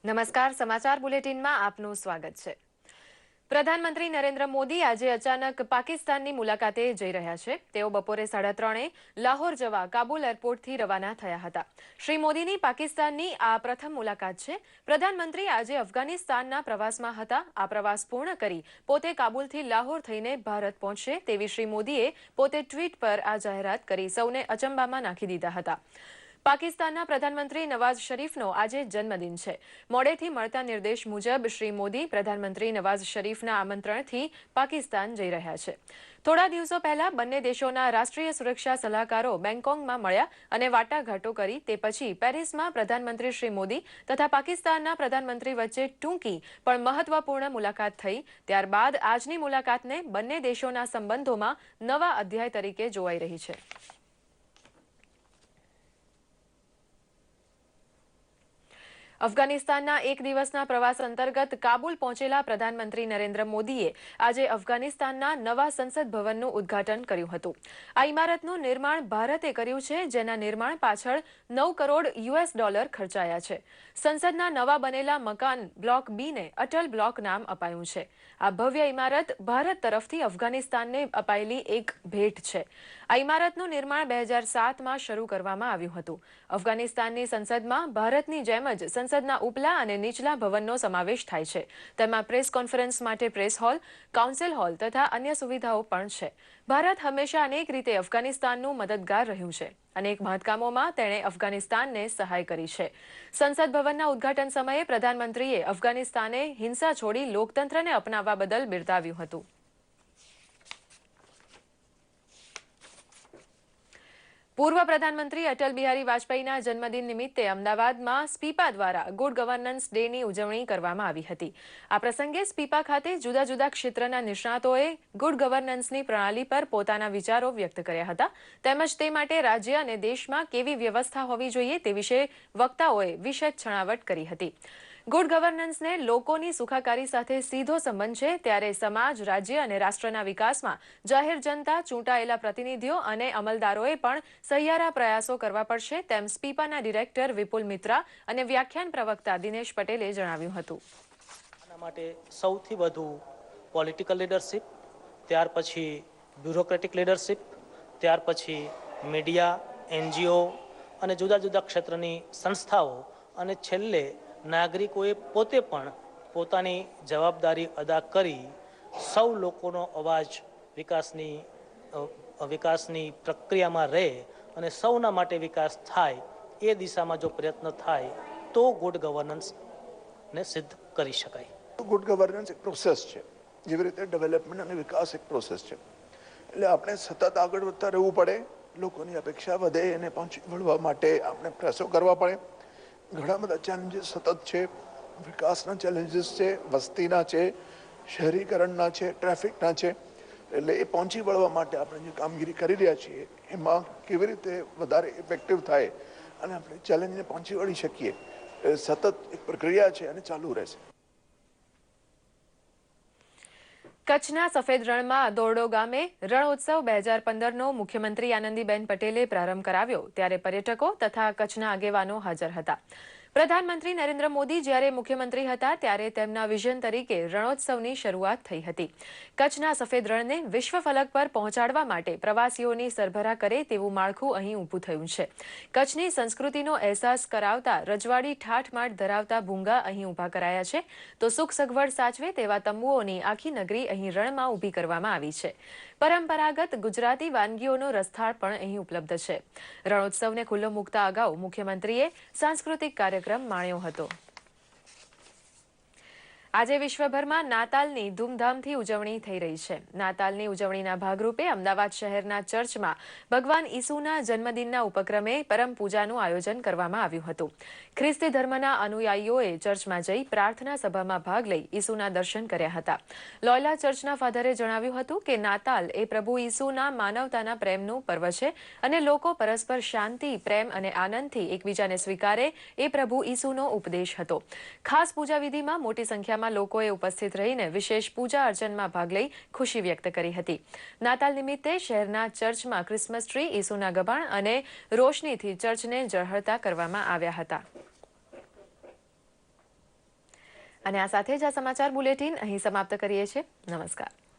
નમસ્કાર, સમાચાર બુલેટિનમાં આપનું સ્વાગત છે। પ્રધાનમંત્રી નરેન્દ્ર મોદી આજે અચાનક પાકિસ્તાનની મુલાકાતે જઈ રહ્યા છે। તેઓ બપોરે 3:30 લાહોર જવા કાબુલ એરપોર્ટથી રવાના થયા હતા। શ્રી મોદીની પાકિસ્તાનની આ પ્રથમ મુલાકાત છે। પ્રધાનમંત્રી આજે અફઘાનિસ્તાનના પ્રવાસમાં હતા। આ પ્રવાસ પૂર્ણ કરી પોતે કાબુલથી લાહોર થઈને ભારત પહોંચશે તેવી શ્રી મોદીએ પોતે ટ્વીટ પર આ જાહેરાત કરી સૌને અચંબામાં નાખી દીધા હતા। પાકિસ્તાનના પ્રધાનમંત્રી નવાઝ શરીફનો આજે જન્મદિન છે। મોડેથી મળતા નિર્દેશ મુજબ શ્રી મોદી પ્રધાનમંત્રી નવાઝ શરીફના આમંત્રણથી પાકિસ્તાન જઈ રહ્યા છે। થોડા દિવસો પહેલા બંને દેશોના રાષ્ટ્રીય સુરક્ષા સલાહકારો બેંગકોકમાં મળ્યા અને વાટાઘાટો કરી। તે પછી પેરિસમાં પ્રધાનમંત્રી શ્રી મોદી તથા પાકિસ્તાનના પ્રધાનમંત્રી વચ્ચે ટૂંકી પણ મહત્વપૂર્ણ મુલાકાત થઈ। ત્યારબાદ આજની મુલાકાતને બંને દેશોના સંબંધોમાં નવા અધ્યાય તરીકે જોવાઈ રહી છે। અફઘાનિસ્તાનના એક દિવસના પ્રવાસ અંતર્ગત કાબુલ પહોંચેલા પ્રધાનમંત્રી નરેન્દ્ર મોદીએ આજે અફઘાનિસ્તાનના નવા સંસદ ભવનનું ઉદ્ઘાટન કર્યું હતું। આ ઇમારતનું નિર્માણ ભારતે કર્યું છે, જેના નિર્માણ પાછળ $9 કરોડ ખર્ચાયા છે। સંસદના નવા બનેલા મકાન બ્લોક બીને અટલ બ્લોક નામ અપાયું છે। આ ભવ્ય ઇમારત ભારત તરફથી અફઘાનિસ્તાનને અપાયેલી એક ભેટ છે। આ ઇમારતનું નિર્માણ 2007માં શરૂ કરવામાં આવ્યું હતું। અફઘાનિસ્તાનની સંસદમાં ભારતની જેમ જ સંસદના ઉપલા અને નીચલા ભવનનો સમાવેશ થાય છે। તેમાં પ્રેસ કોન્ફરન્સ માટે પ્રેસ હોલ, કાઉન્સિલ હોલ તથા અન્ય સુવિધાઓ પણ છે। ભારત હંમેશા અનેક રીતે અફઘાનિસ્તાનનું મદદગાર રહ્યું છે। અનેક મહત્કામોમાં તેણે અફઘાનિસ્તાનને સહાય કરી છે। સંસદ ભવનના ઉદ્ઘાટન સમયે પ્રધાનમંત્રીએ અફઘાનિસ્તાને હિંસા છોડી લોકતંત્રને અપનાવવા બદલ બિરદાવ્યું હતું। પૂર્વ પ્રધાનમંત્રી અટલ બિહારી વાજપેયીના જન્મદિન નિમિત્તે અમદાવાદમાં સ્પીપા દ્વારા ગુડ ગવર્નન્સ ડેની ઉજવણી કરવામાં આવી હતી। આ પ્રસંગે સ્પીપા ખાતે જુદા જુદા ક્ષેત્રના નિષ્ણાતોએ ગુડ ગવર્નન્સની પ્રણાલી પર પોતાના વિચારો વ્યક્ત કર્યા હતા। તેમજ તે માટે રાજ્ય અને દેશમાં કેવી વ્યવસ્થા હોવી જોઈએ તે વિશે વક્તાઓએ વિશદ છણાવટ કરી હતી। ગુડ ગવર્નન્સને લોકોની સુખાકારી સાથે સીધો સંબંધ છે, ત્યારે સમાજ, રાજ્ય અને રાષ્ટ્રના વિકાસમાં જાહેર જનતા, ચૂંટાયેલા પ્રતિનિધિઓ અને અમલદારોએ પણ સહિયારા પ્રયાસો કરવા પડશે, તેમ સ્પીપાના ડિરેક્ટર વિપુલ મિત્રા અને વ્યાખ્યાન પ્રવક્તા દિનેશ પટેલે જણાવ્યું હતું। આના માટે સૌથી વધુ પોલિટિકલ લીડરશિપ, ત્યાર પછી બ્યુરોક્રેટિક લીડરશિપ, ત્યાર પછી મીડિયા, NGO અને જુદા જુદા ક્ષેત્રની સંસ્થાઓ અને છેલ્લે નાગરિકોએ પોતે પણ પોતાની જવાબદારી અદા કરી સૌ લોકોનો અવાજ વિકાસની પ્રક્રિયામાં રહે અને સૌના માટે વિકાસ થાય એ દિશામાં જો પ્રયત્ન થાય તો ગુડ ગવર્નન્સને સિદ્ધ કરી શકાય। ગુડ ગવર્નન્સ એક પ્રોસેસ છે, જેવી રીતે ડેવલપમેન્ટ અને વિકાસ એક પ્રોસેસ છે। એટલે આપણે સતત આગળ વધતા રહેવું પડે, લોકોની અપેક્ષા વધે એને પહોંચી વળવા માટે આપણે પ્રયાસો કરવા પડે। ઘણા બધા ચેલેન્જીસ સતત છે, વિકાસના ચેલેન્જીસ છે, વસ્તીના છે, શહેરીકરણના છે, ટ્રાફિકના છે। એટલે એ પહોંચી વળવા માટે આપણે જે કામગીરી કરી રહ્યા છીએ એમાં કેવી રીતે વધારે ઇફેક્ટિવ થાય અને આપણે ચેલેન્જને પહોંચી વળી શકીએ, એ સતત એક પ્રક્રિયા છે અને ચાલુ રહેશે। કચ્છના સફેદ રણમાં દોરડો ગામે રણોત્સવ 2015નો મુખ્યમંત્રી આનંદીબેન પટેલે પ્રારંભ કરાવ્યો, ત્યારે પર્યટકો તથા કચ્છના આગેવાનો હાજર હતા। પ્રધાનમંત્રી નરેન્દ્ર મોદી જ્યારે મુખ્યમંત્રી હતા ત્યારે તેમના વિઝન તરીકે રણોત્સવની શરૂઆત થઈ હતી। કચ્છના સફેદ રણને વિશ્વ ફલક પર પહોંચાડવા માટે પ્રવાસીઓની સરભરા કરે તેવું માળખું અહીં ઊભું થયું છે। કચ્છની સંસ્કૃતિનો અહેસાસ કરાવતા રજવાડી ઠાઠમાઠ ધરાવતા ભૂંગા અહીં ઊભા કરાયા છે, તો સુખ સગવડ સાચવે તેવા તંબુઓની આખી નગરી અહીં રણમાં ઊભી કરવામાં આવી છે। પરંપરાગત ગુજરાતી વાનગીઓનો રસથાળ પણ અહીં ઉપલબ્ધ છે। રણોત્સવને ખુલ્લો મૂકતા અગાઉ મુખ્યમંત્રીએ સાંસ્કૃતિક કાર્યક્રમ માણ્યો હતો। આજે વિશ્વભરમાં નાતાલની ધૂમધામથી ઉજવણી થઈ રહી છે। નાતાલની ઉજવણીના ભાગરૂપે અમદાવાદ શહેરના ચર્ચમાં ભગવાન ઈસુના જન્મદિનના ઉપક્રમે પરમ પૂજાનું આયોજન કરવામાં આવ્યું હતું। ખ્રિસ્તી ધર્મના અનુયાયીઓએ ચર્ચમાં જઈ પ્રાર્થના સભામાં ભાગ લઈ ઈસુના દર્શન કર્યા હતા। લોયલા ચર્ચના ફાધરે જણાવ્યું હતું કે નાતાલ એ પ્રભુ ઈસુના માનવતાના પ્રેમનું પર્વ છે અને લોકો પરસ્પર શાંતિ, પ્રેમ અને આનંદથી એકબીજાને સ્વીકારે એ પ્રભુ ઈસુનો ઉપદેશ હતો। ખાસ પૂજા વિધિમાં મોટી સંખ્યામાં લોકોએ ઉપસ્થિત રહીને વિશેષ પૂજા અર્ચનમાં ભાગ લઈ ખુશી વ્યક્ત કરી હતી। નાતાલ નિમિત્તે શહેરના ચર્ચમાં ક્રિસમસ ટ્રી, ઈસુના ગભાણ અને રોશનીથી ચર્ચને ઝળહળતા કરવામાં આવ્યા હતા। અને આ સાથે જ આ સમાચાર બુલેટિન અહીં સમાપ્ત કરીએ છીએ. નમસ્કાર.